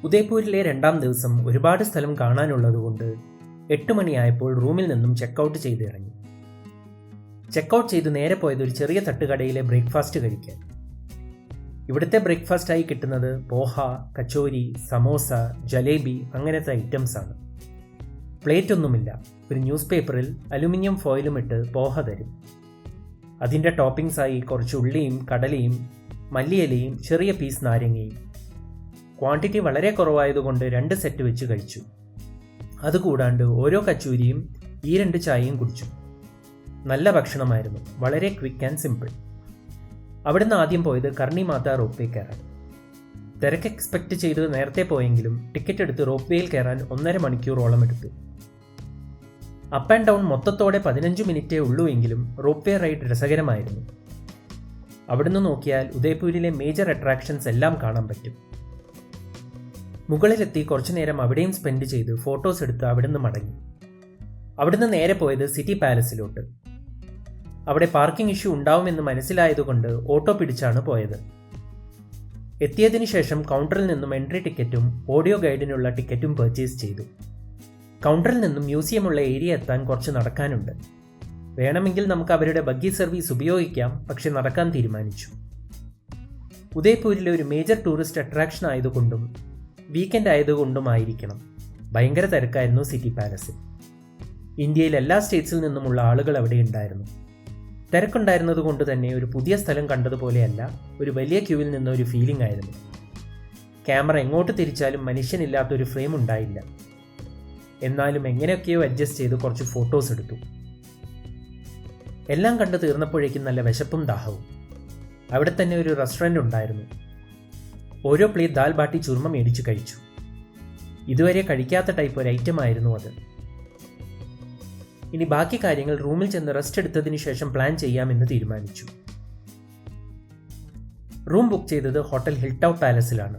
ഉദയ്പൂരിലെ 2ാം ദിവസം ഒരുപാട് സ്ഥലം കാണാനുള്ളതുകൊണ്ട് 8 മണിയായപ്പോൾ റൂമിൽ നിന്നും ചെക്കൗട്ട് ചെയ്ത് ഇറങ്ങി. ചെക്കൗട്ട് ചെയ്ത് നേരെ പോയത് ഒരു ചെറിയ തട്ടുകടയിലെ ബ്രേക്ക്ഫാസ്റ്റ് കഴിക്കാൻ. ഇവിടുത്തെ ബ്രേക്ക്ഫാസ്റ്റായി കിട്ടുന്നത് പോഹ, കച്ചോരി, സമോസ, ജലേബി അങ്ങനത്തെ ഐറ്റംസാണ്. പ്ലേറ്റ് ഒന്നുമില്ല. ഒരു ന്യൂസ് പേപ്പറിൽ അലുമിനിയം ഫോയിലും ഇട്ട് പോഹ തരും. അതിൻ്റെ ടോപ്പിംഗ്സായി കുറച്ച് ഉള്ളിയും കടലയും മല്ലിയിലയും ചെറിയ പീസ് നാരങ്ങയും. ക്വാണ്ടിറ്റി വളരെ കുറവായതുകൊണ്ട് 2 സെറ്റ് വെച്ച് കഴിച്ചു. അതുകൂടാണ്ട് ഓരോ കച്ചൂരിയും ഈ 2 ചായയും കുടിച്ചു. നല്ല ഭക്ഷണമായിരുന്നു. വളരെ ക്വിക്ക് ആൻഡ് സിമ്പിൾ. അവിടുന്ന് ആദ്യം പോയത് കർണി മാതാ റോപ്പ് വേ കയറാൻ. തിരക്ക് എക്സ്പെക്ട് ചെയ്ത് നേരത്തെ പോയെങ്കിലും ടിക്കറ്റ് എടുത്ത് റോപ്പ് വേയിൽ കയറാൻ 1.5 മണിക്കൂറോളം എടുത്തു. അപ്പ് ആൻഡ് ഡൗൺ മൊത്തത്തോടെ 15 മിനിറ്റേ ഉള്ളൂ എങ്കിലും റോപ്പ് വേ റൈഡ് രസകരമായിരുന്നു. അവിടുന്ന് നോക്കിയാൽ ഉദയ്പൂരിലെ മേജർ അട്രാക്ഷൻസ് എല്ലാം കാണാൻ പറ്റും. മുകളിലെത്തി കുറച്ചു നേരം അവിടെയും സ്പെൻഡ് ചെയ്ത് ഫോട്ടോസ് എടുത്ത് അവിടുന്ന് മടങ്ങി. അവിടുന്ന് നേരെ പോയത് സിറ്റി പാലസിലോട്ട്. അവിടെ പാർക്കിംഗ് ഇഷ്യൂ ഉണ്ടാവുമെന്ന് മനസ്സിലായതുകൊണ്ട് ഓട്ടോ പിടിച്ചാണ് പോയത്. എത്തിയതിനു ശേഷം കൗണ്ടറിൽ നിന്നും എൻട്രി ടിക്കറ്റും ഓഡിയോ ഗൈഡിനുള്ള ടിക്കറ്റും പർച്ചേസ് ചെയ്തു. കൗണ്ടറിൽ നിന്നും മ്യൂസിയമുള്ള ഏരിയ എത്താൻ കുറച്ച് നടക്കാനുണ്ട്. വേണമെങ്കിൽ നമുക്ക് അവരുടെ ബഗ്ഗി സർവീസ് ഉപയോഗിക്കാം, പക്ഷെ നടക്കാൻ തീരുമാനിച്ചു. ഉദയ്പൂരിലെ ഒരു മേജർ ടൂറിസ്റ്റ് അട്രാക്ഷൻ ആയതുകൊണ്ടും വീക്കെൻഡ് ആയതുകൊണ്ടുമായിരിക്കണം ഭയങ്കര തിരക്കായിരുന്നു സിറ്റി പാലസിൽ. ഇന്ത്യയിൽ എല്ലാ സ്റ്റേറ്റ്സിൽ നിന്നുമുള്ള ആളുകൾ അവിടെ ഉണ്ടായിരുന്നു. തിരക്കുണ്ടായിരുന്നത് കൊണ്ട് തന്നെ ഒരു പുതിയ സ്ഥലം കണ്ടതുപോലെയല്ല, ഒരു വലിയ ക്യൂവിൽ നിന്ന ഒരു ഫീലിംഗ് ആയിരുന്നു. ക്യാമറ എങ്ങോട്ട് തിരിച്ചാലും മനുഷ്യനില്ലാത്തൊരു ഫ്രെയിം ഉണ്ടായില്ല. എന്നാലും എങ്ങനെയൊക്കെയോ അഡ്ജസ്റ്റ് ചെയ്ത് കുറച്ച് ഫോട്ടോസ് എടുത്തു. എല്ലാം കണ്ടു തീർന്നപ്പോഴേക്കും നല്ല വിശപ്പും ദാഹവും. അവിടെ തന്നെ ഒരു റെസ്റ്റോറൻറ്റ് ഉണ്ടായിരുന്നു. ഓരോ പ്ലേറ്റ് ദാൽ ബാട്ടി ചുർമ മേടിച്ചു കഴിച്ചു. ഇതുവരെ കഴിക്കാത്ത ടൈപ്പ് ഒരു ഐറ്റം ആയിരുന്നു അത്. ഇനി ബാക്കി കാര്യങ്ങൾ റൂമിൽ ചെന്ന് റെസ്റ്റ് എടുത്തതിന് ശേഷം പ്ലാൻ ചെയ്യാമെന്ന് തീരുമാനിച്ചു. റൂം ബുക്ക് ചെയ്തത് ഹോട്ടൽ ഹിൽ ടോപ്പ് പാലസിലാണ്.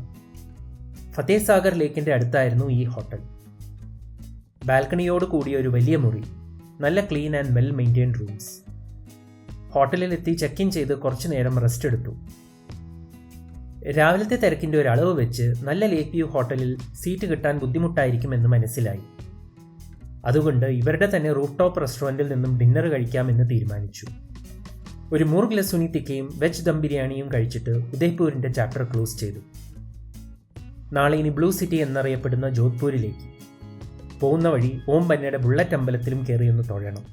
ഫത്തേഹ് സാഗർ ലേക്കിൻ്റെ അടുത്തായിരുന്നു ഈ ഹോട്ടൽ. ബാൽക്കണിയോട് കൂടിയ ഒരു വലിയ മുറി, നല്ല clean and well maintained rooms. ഹോട്ടലിലെത്തി ചെക്ക് ഇൻ ചെയ്ത് കുറച്ചു നേരം റെസ്റ്റ് എടുത്തു. രാവിലത്തെ തിരക്കിൻ്റെ ഒരു അളവ് വെച്ച് നല്ല ലേക്ക് വ്യൂ ഹോട്ടലിൽ സീറ്റ് കിട്ടാൻ ബുദ്ധിമുട്ടായിരിക്കുമെന്ന് മനസ്സിലായി. അതുകൊണ്ട് ഇവരുടെ തന്നെ റൂഫ് ടോപ്പ് റെസ്റ്റോറൻറ്റിൽ നിന്നും ഡിന്നർ കഴിക്കാമെന്ന് തീരുമാനിച്ചു. ഒരു മൂർഗ് ലസുനി തിക്കയും വെജ് ദം ബിരിയാണിയും കഴിച്ചിട്ട് ഉദയ്പൂരിൻ്റെ ചാപ്റ്റർ ക്ലോസ് ചെയ്തു. നാളെ ഇനി ബ്ലൂ സിറ്റി എന്നറിയപ്പെടുന്ന ജോധ്പൂരിലേക്ക് പോകുന്ന വഴി ഓം ബന്നയുടെ ബുള്ളറ്റ് അമ്പലത്തിലും കയറിയൊന്ന് തൊഴണം.